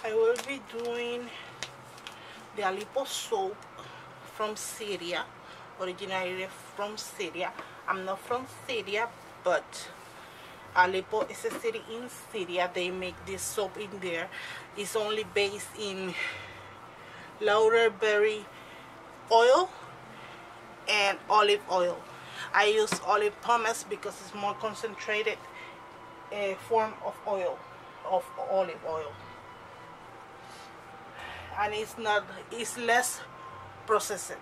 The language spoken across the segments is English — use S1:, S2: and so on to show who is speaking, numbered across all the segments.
S1: I will be doing the Aleppo soap from Syria, originally from Syria. I'm not from Syria, but Aleppo is a city in Syria. They make this soap in there. It's only based in laurelberry oil and olive oil. I use olive pomace because it's more concentrated form of oil, of olive oil, and it's less processed.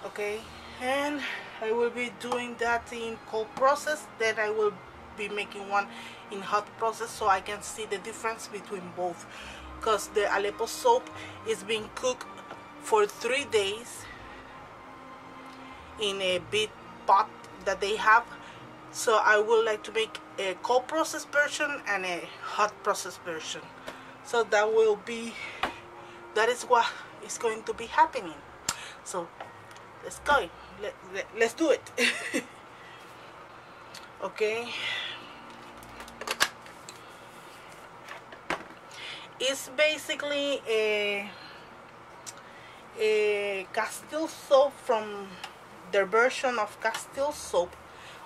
S1: Okay, and I will be doing that in cold process, then I will be making one in hot process so I can see the difference between both, because the Aleppo soap is being cooked for 3 days in a big pot that they have. So I would like to make a cold process version and a hot process version. So that is what is going to be happening. So let's go. Let's do it. Okay. It's basically a Castile soap from their version of Castile soap,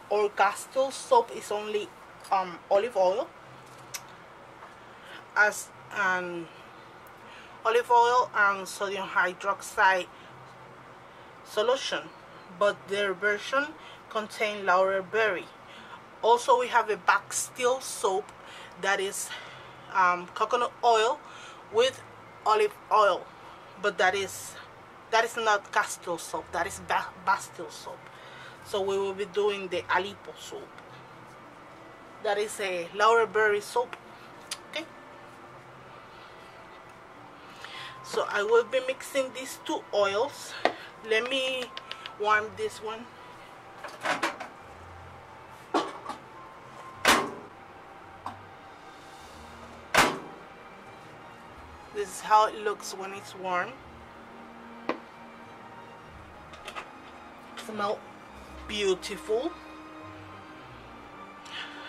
S1: or Castile soap is only olive oil as olive oil and sodium hydroxide solution, but their version contains laurelberry. Also, we have a Castile soap that is coconut oil with olive oil, but that is not Castile soap, that is Bastille soap. So we will be doing the Aleppo soap. That is a laurelberry soap. Okay. So I will be mixing these two oils. Let me warm this one. This is how it looks when it's warm. Smell beautiful.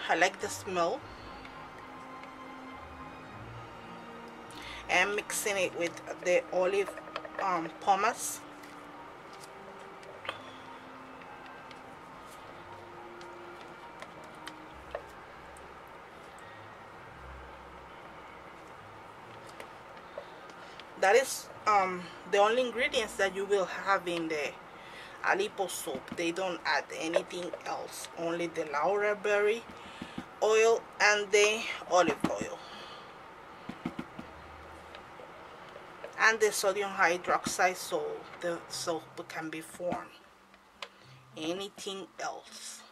S1: I like the smell. And mixing it with the olive pomace. That is the only ingredients that you will have in the Aleppo soap. They don't add anything else, only the laurelberry oil and the olive oil and the sodium hydroxide, so the soap can be formed. Anything else.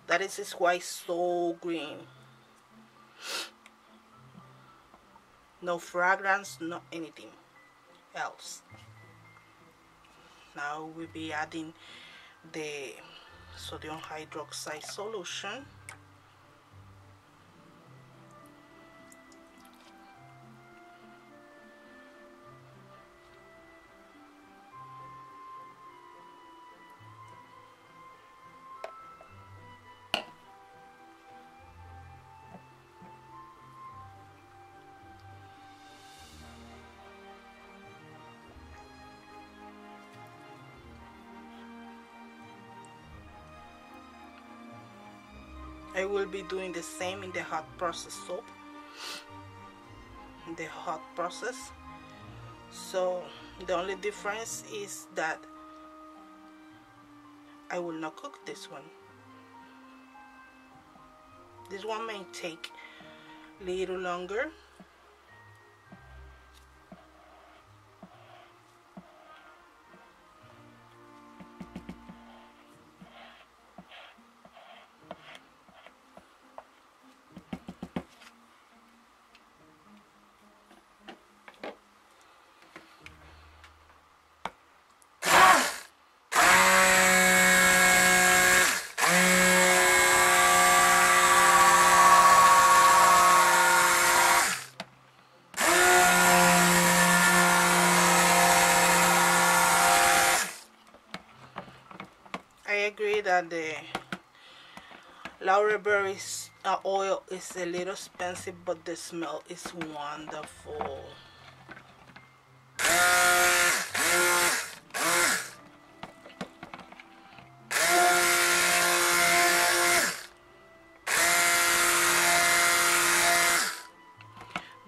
S1: That is why it's so green. No fragrance, no anything else. Now we'll be adding the sodium hydroxide solution. I will be doing the same in the hot process soap, in the hot process. So the only difference is that I will not cook this one. This one may take a little longer. I agree that the Laurel oil is a little expensive, but the smell is wonderful.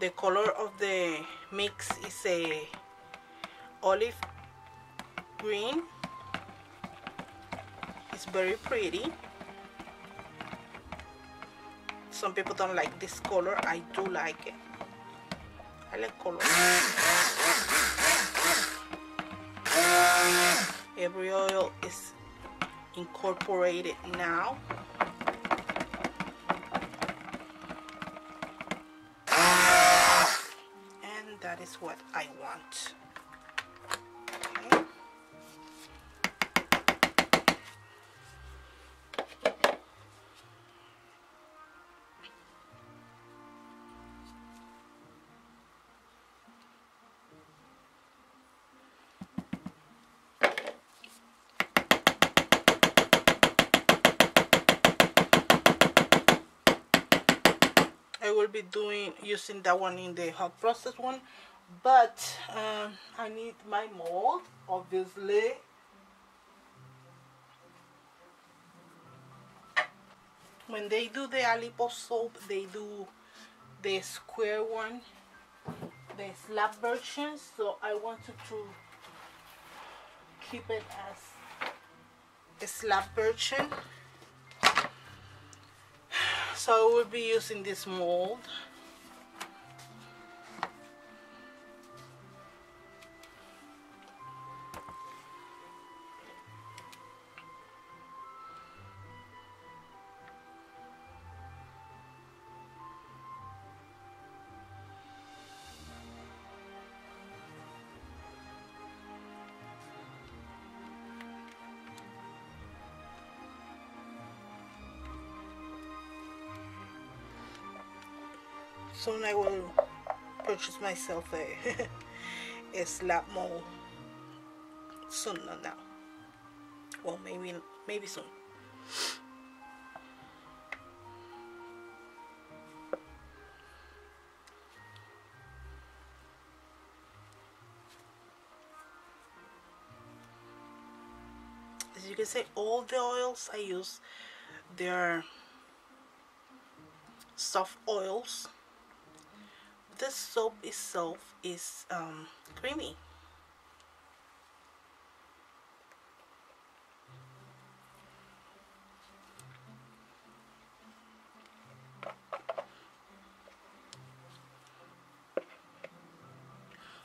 S1: The color of the mix is a olive green. It's very pretty. Some people don't like this color. I do like it. I like color. Every oil is incorporated now. And that is what I want. Okay. I will be using that one in the hot process one, but I need my mold, obviously. When they do the Aleppo soap, they do the square one, the slab version, so I wanted to keep it as a slab version. So I will be using this mold. Soon I will purchase myself a slab mold. Soon, not now. Well, maybe soon. As you can see, all the oils I use, they're soft oils. The soap itself is creamy.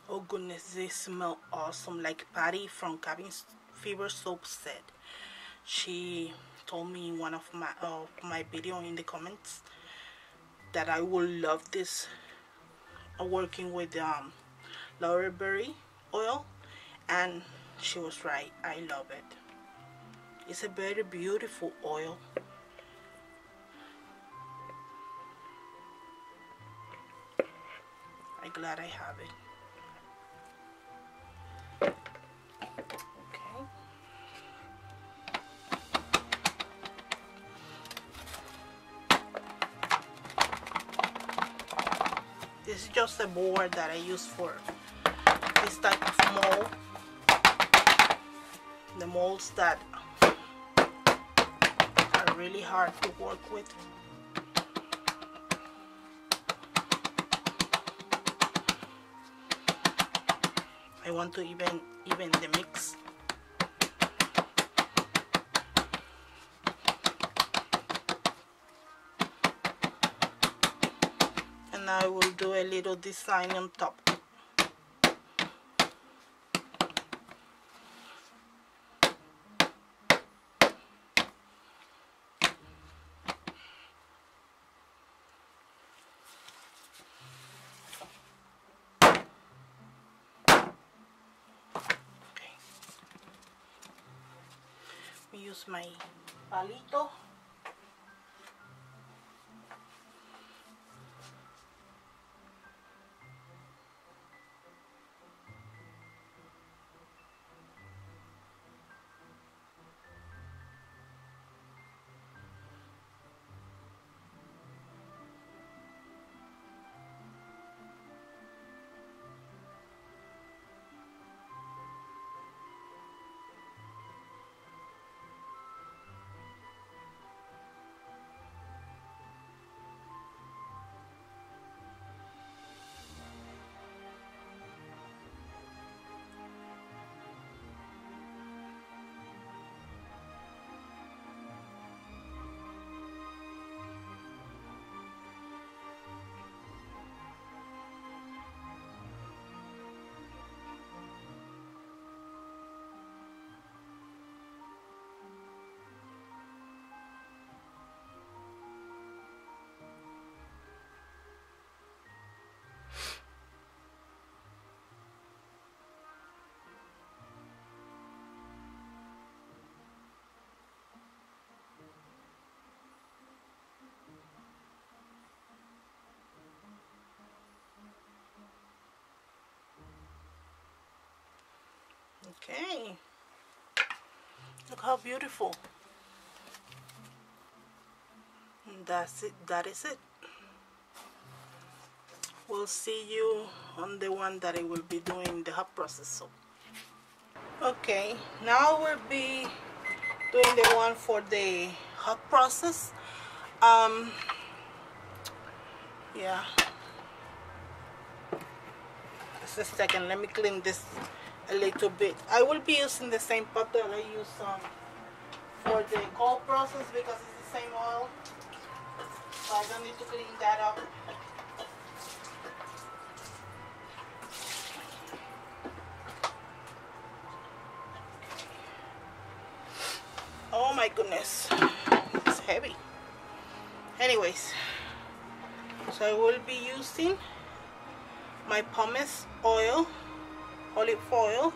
S1: Oh goodness, they smell awesome, like Patty from Cabin Fever Soap said. She told me in one of my video in the comments that I will love this working with laurel berry oil, and she was right. I love it. It's a very beautiful oil. I'm glad I have it. Okay. This is just a board that I use for this type of mold. The molds that are really hard to work with. I want to even the mix. And I will do a little design on top. Use my palito. Okay, look how beautiful. And that's it. That is it. We'll see you on the one that I will be doing the hot process soap. Okay, now we'll be doing the one for the hot process. Yeah, just a second, let me clean this a little bit. I will be using the same pot that I use for the cold process because it's the same oil, so I don't need to clean that up. Oh my goodness, it's heavy. Anyways, so I will be using my pumice oil, olive oil,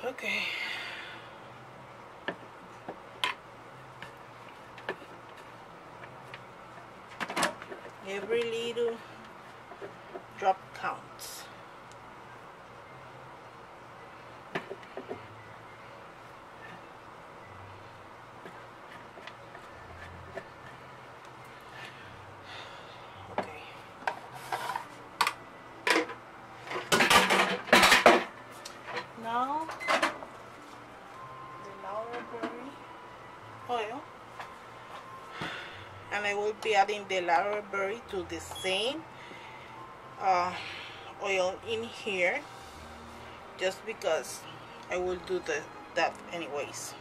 S1: okay. Every little drop counts. Okay. Now the LolaBeauty oil, and I will be adding the LolaBeauty to the same oil in here, just because I will do that anyways.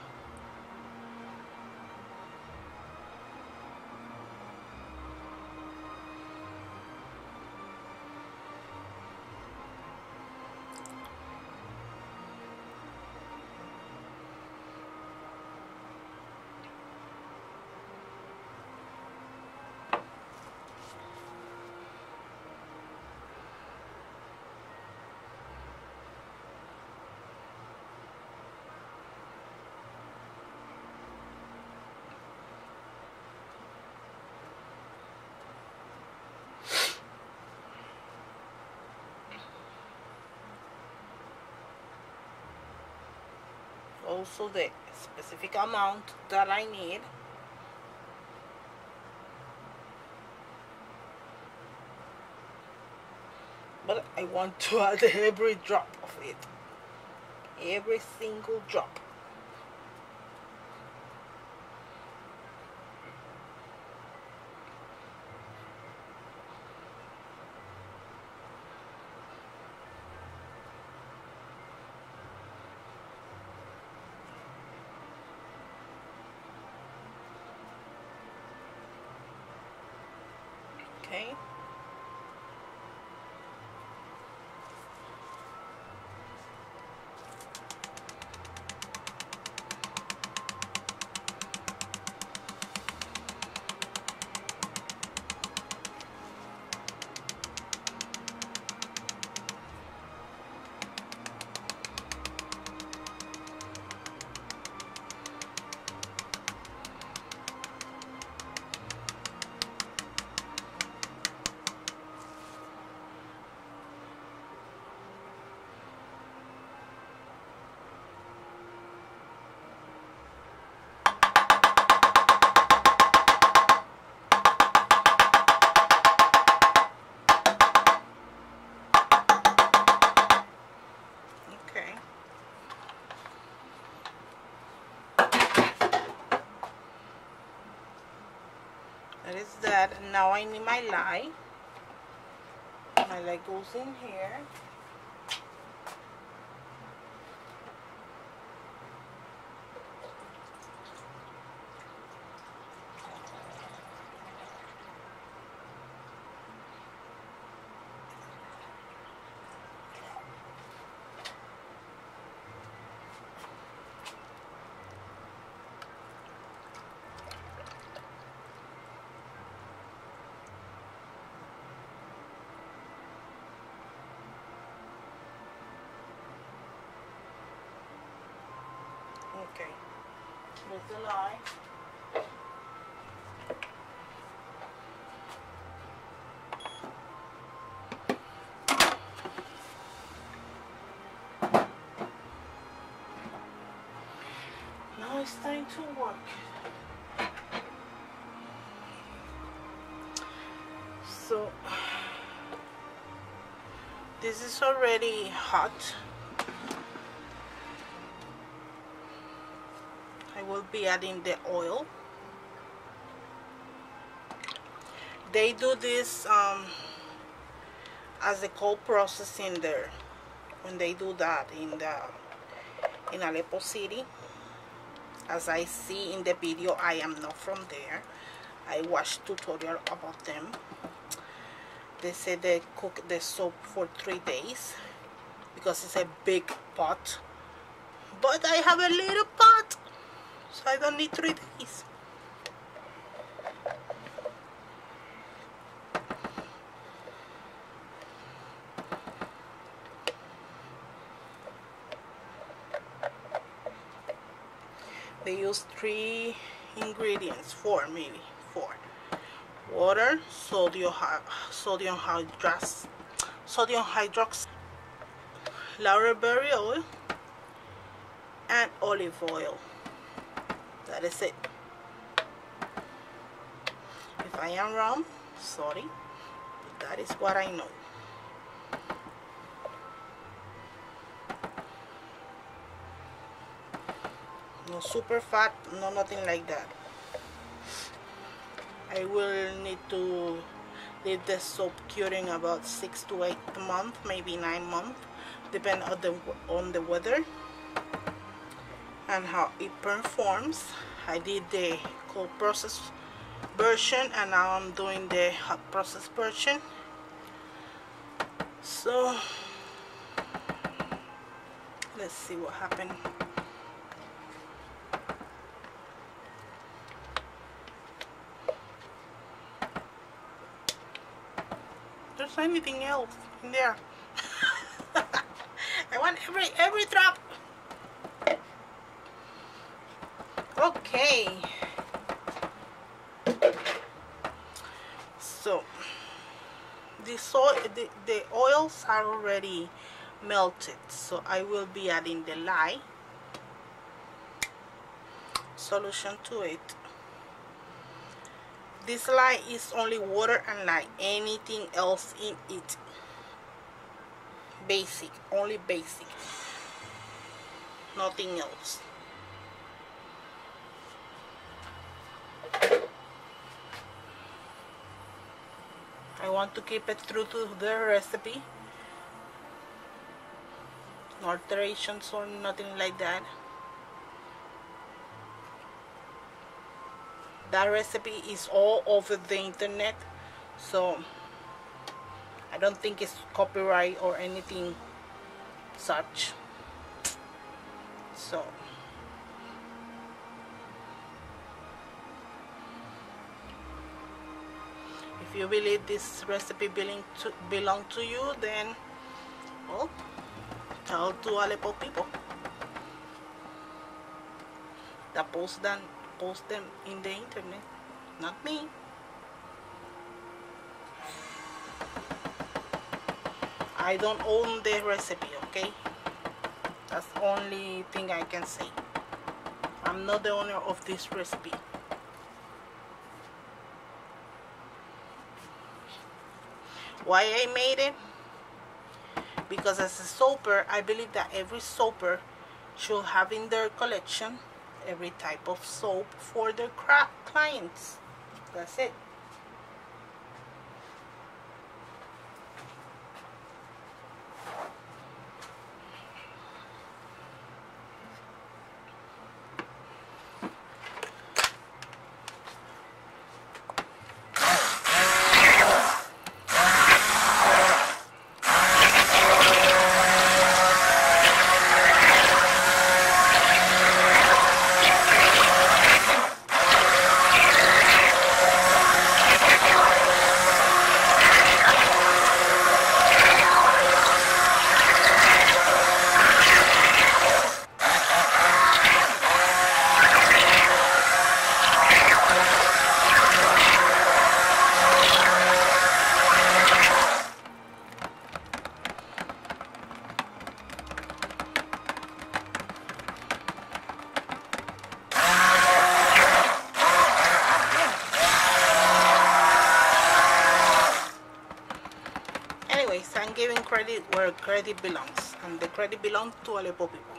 S1: Also the specific amount that I need. But I want to add every drop of it. Every single drop. Okay. That is that. And now I need my lye. My lye goes in here. Here's the lye. Now it's time to work. So this is already hot. I will be adding the oil. They do this as a cold processing there when they do that in Aleppo city. As I see in the video, I am not from there. I watched tutorial about them. They say they cook the soap for 3 days because it's a big pot. But I have a little pot, so I don't need 3 days. They use 3 ingredients, 4 maybe, 4. Water, sodium hydroxide, laurelberry oil, and olive oil. That is it. If I am wrong, sorry, but that is what I know. No super fat, no nothing like that. I will need to leave the soap curing about 6 to 8 months, maybe 9 months, depending on the weather and how it performs. I did the cold process version and now I'm doing the hot process version. So let's see what happened. There's anything else in there. I want every drop. Okay. So the oils are already melted, so I will be adding the lye solution to it. This lye is only water and lye, anything else in it. Basic, only basic, nothing else. I want to keep it true to the recipe. No alterations or nothing like that. That recipe is all over the internet, so I don't think it's copyright or anything such. So if you believe this recipe belong to you, then well, tell to Aleppo people that post them in the internet, not me. I don't own the recipe, okay? That's the only thing I can say. I'm not the owner of this recipe. Why I made it? Because as a soaper, I believe that every soaper should have in their collection every type of soap for their clients. That's it. credit where credit belongs, and the credit belongs to Aleppo people.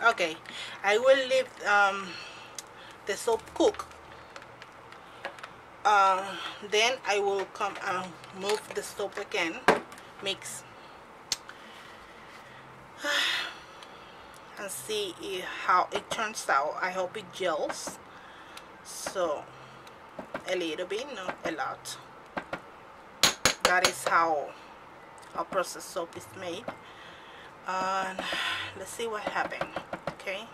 S1: Okay, I will leave the soap cook. Then I will come and move the soap again, mix, and see how it turns out. I hope it gels. So a little bit, not a lot. That is how a processed soap is made. And let's see what happened. Okay.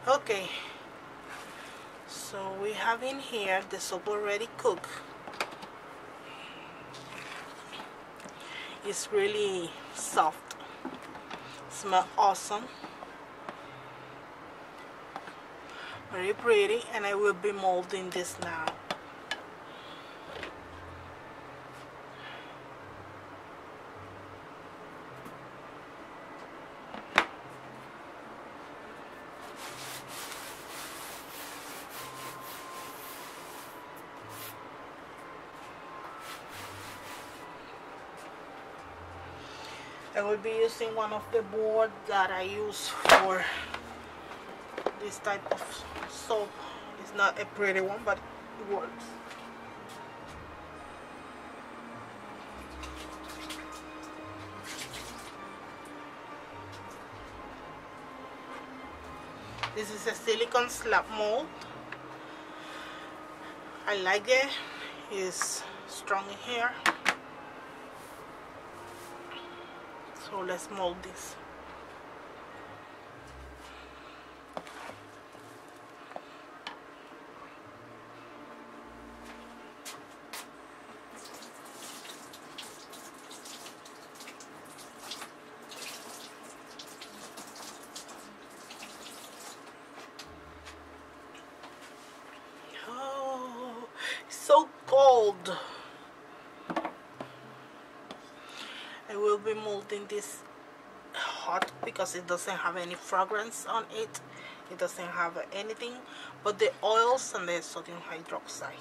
S1: Okay, so we have in here the soap already cooked. It's really soft, smells awesome, very pretty, and I will be molding this now. I will be using one of the boards that I use for this type of soap. It's not a pretty one, but it works. This is a silicone slab mold. I like it. It's strong in here. So let's mold this. mold. I will be molding this hot because it doesn't have any fragrance on it. It doesn't have anything but the oils and the sodium hydroxide.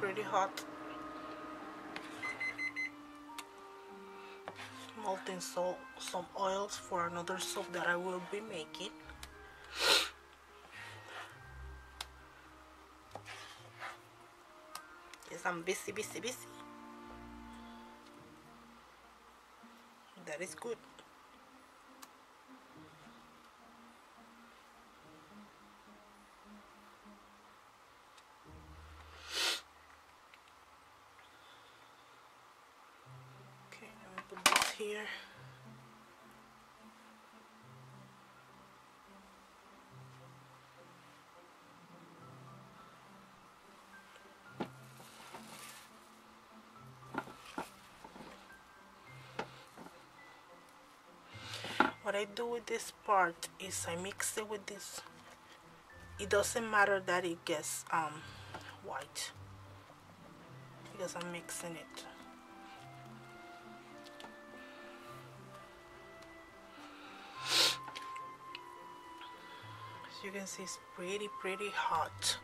S1: Pretty hot. Molten some oils for another soap that I will be making. Yes, I'm busy. That is good. Here. What I do with this part is I mix it with this. It doesn't matter that it gets white because I'm mixing it. You can see it's pretty hot.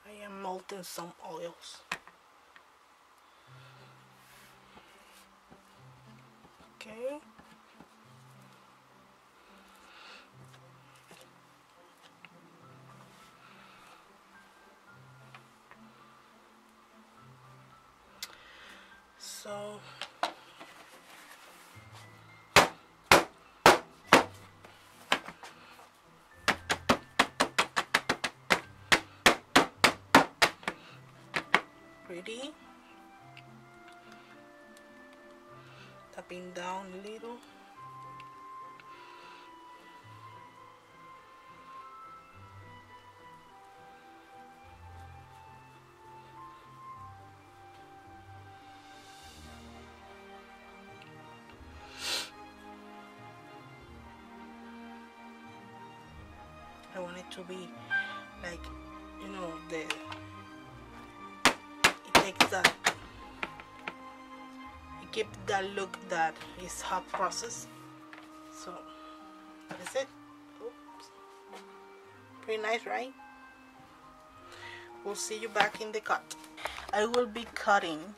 S1: I am melting some oils. Okay. So pretty. Tapping down a little. I want it to be like, you know, it takes that, it gives that look that is hot process. So that is it. Oops. Pretty nice, right? We'll see you back in the cut. I will be cutting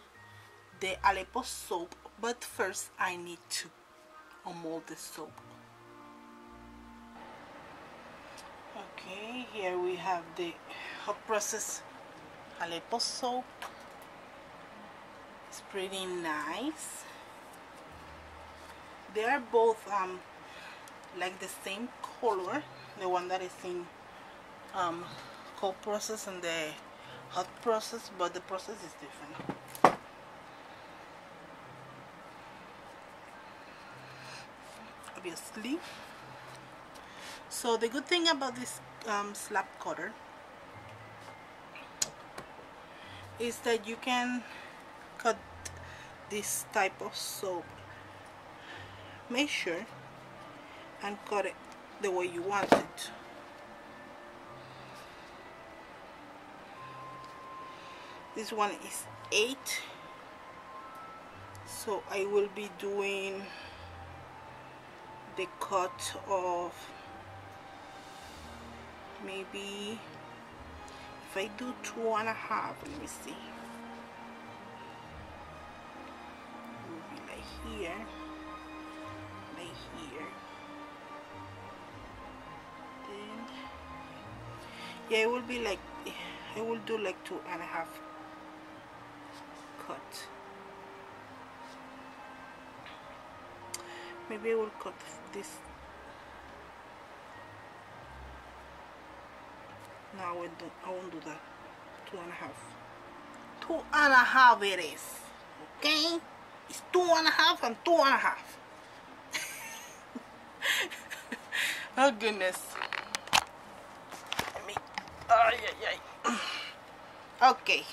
S1: the Aleppo soap, but first I need to unmold the soap. Okay, here we have the hot process Aleppo soap. It's pretty nice. They are both like the same color, the one that is in cold process and the hot process, but the process is different. obviously. So the good thing about this slab cutter is that you can cut this type of soap measure and cut it the way you want it. This one is 8, so I will be doing the cut of maybe, if I do 2.5, let me see, it will be like here, then yeah, it will be like, I will do like 2.5 cut. Maybe I will cut this. No, I won't do that. 2.5. 2.5 it is. Okay? It's 2.5 and 2.5. Oh goodness. Let me. Okay.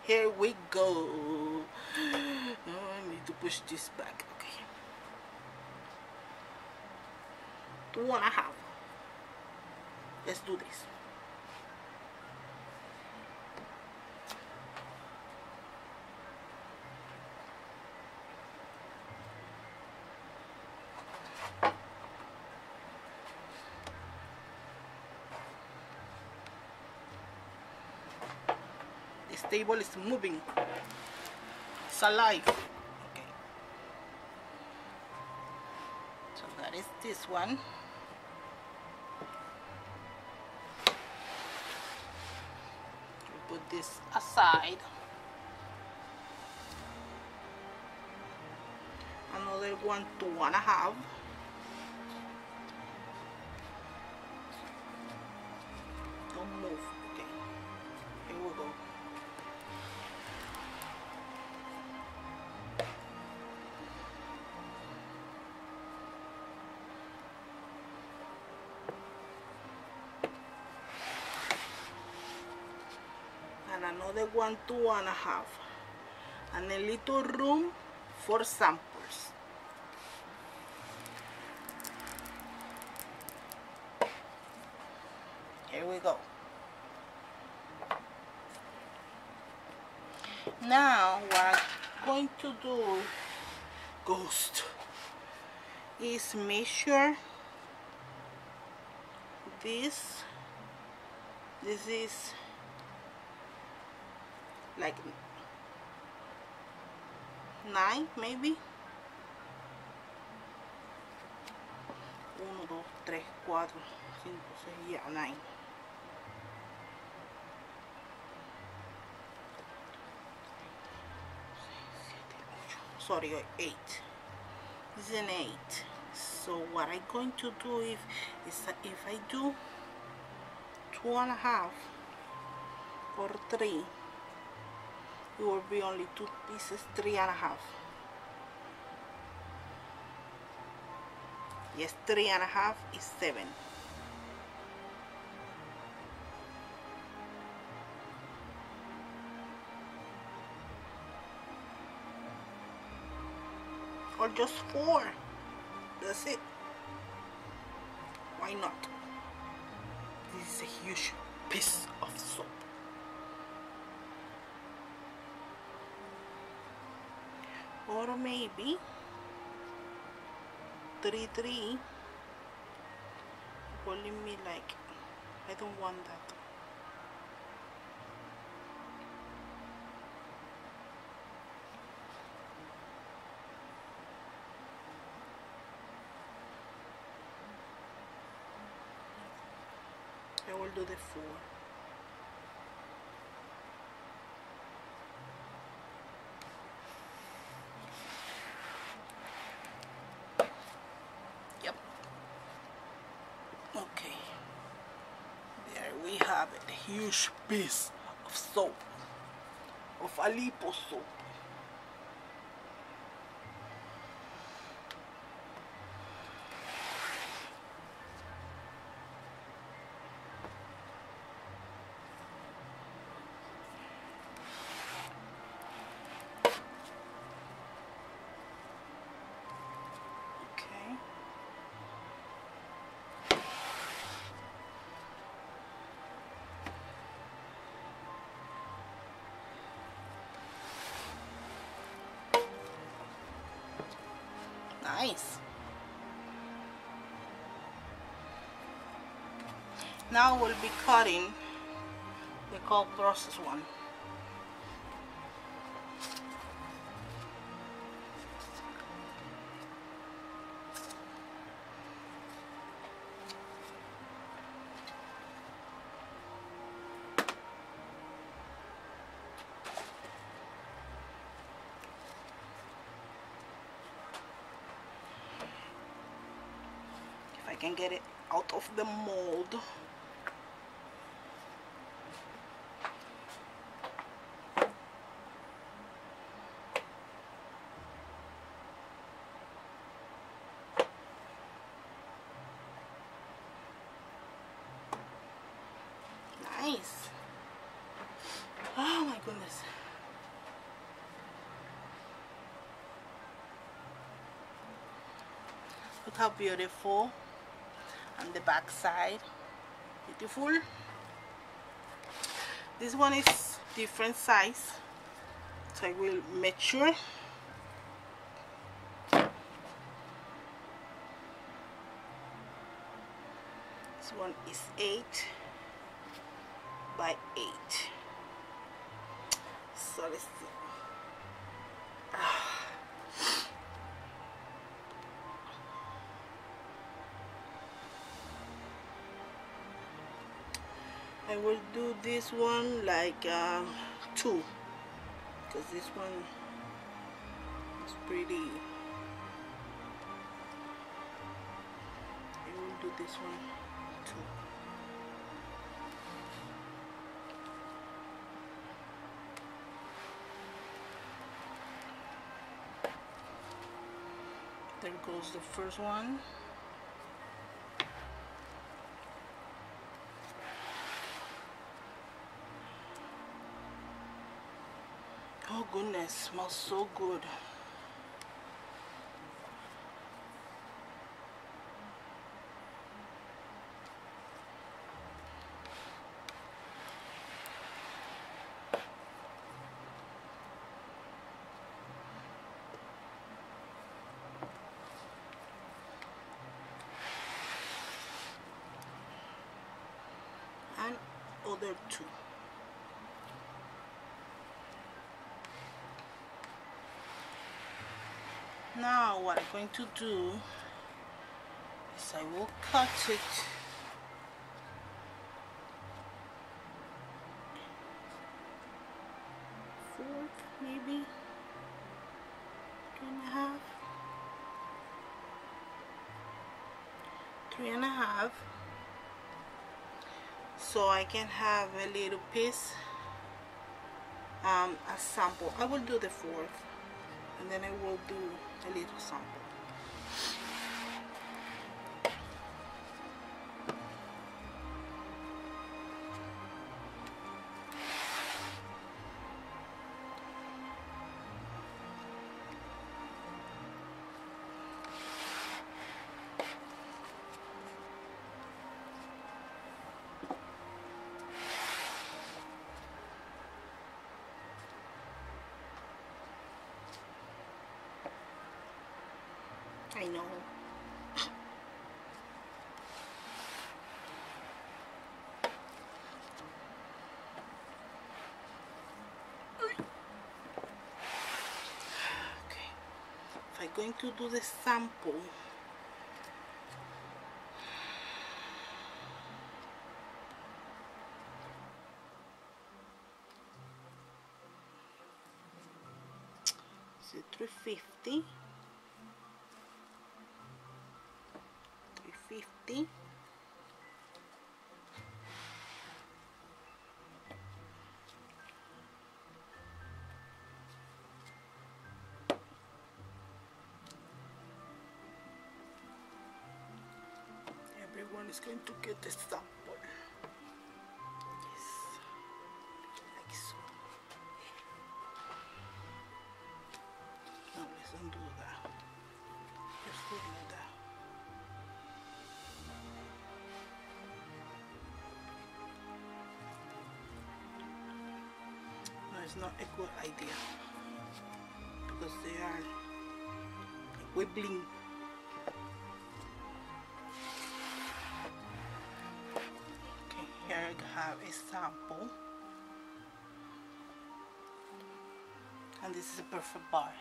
S1: Here we go. Oh, I need to push this back. Okay. 2.5. Let's do this. This table is moving. It's alive. Okay. So that is this one. Put this aside. Another one, 2.5. Don't move. Okay. Here we go. And another one, 2.5, and a little room for samples. Here we go. Now what I'm going to do, ghost, is measure this. This is like 9 maybe. 1, 2, 3, 4, 5, 6, yeah, 9. Sorry, 8. This is an 8. So what I'm going to do is if I do 2.5 or 3, it will be only 2 pieces, 3.5. Yes, 3.5 is 7. Or just 4. That's it. Why not? This is a huge piece of soap. Or maybe 3, 3. Pulling me like, I don't want that. I will do the 4. Yep. Okay. There we have it. A huge piece of soap. Of Aleppo soap. Nice. Now we'll be cutting the cold process one. If I can get it out of the mold. Nice. Oh my goodness. Look how beautiful. And the back side. Beautiful. This one is different size. So I will measure. This one is 8 by 8. So let's see. I will do this one like 2, because this one is pretty. I will do this one 2. There goes the first one. Oh goodness, smells so good. And other 2. Now what I'm going to do is I will cut it fourth, maybe 3.5, 3.5, so I can have a little piece, a sample. I will do the 4th, and then I will do a little sample. I know. Okay. If I'm going to do the sample, is it 350? 350. Everyone is going to get the sample. Yes, like so. No, let's undo that. Just do that. It's not a good idea because they are wibbling a sample, and this is a perfect bar.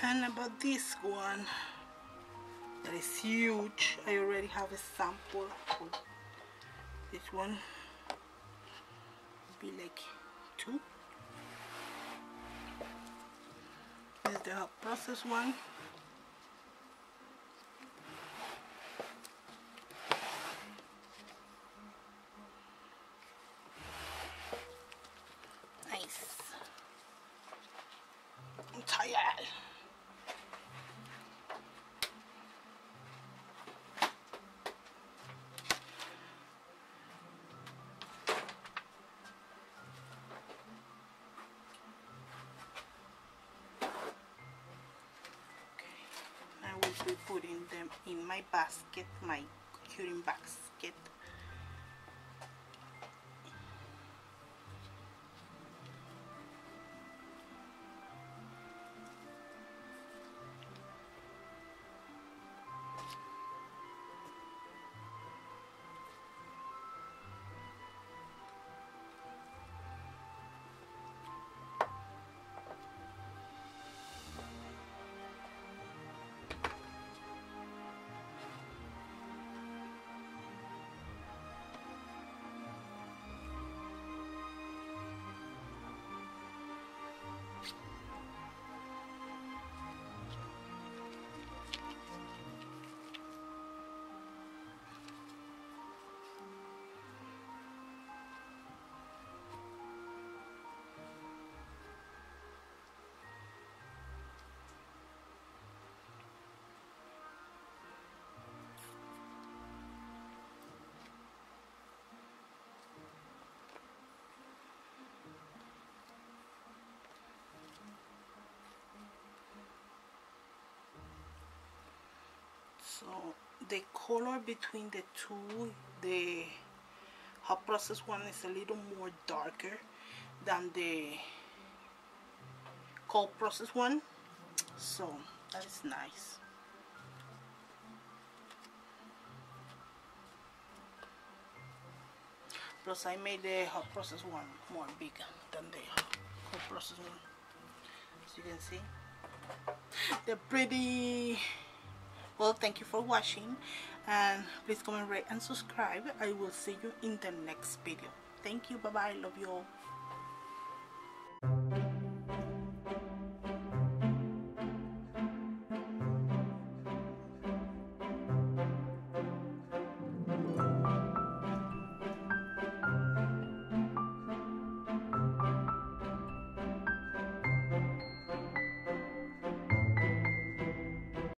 S1: And about this one, that is huge. I already have a sample. This one will be like 2. This is the hot process one. Nice. I'm tired. Be putting them in my basket, my curing basket. So the color between the two, the hot process one is a little more darker than the cold process one, so that is nice. Plus I made the hot process one more bigger than the cold process one, as you can see. They're pretty. Well, thank you for watching, and please comment, rate, and subscribe. I will see you in the next video. Thank you. Bye bye. Love you all.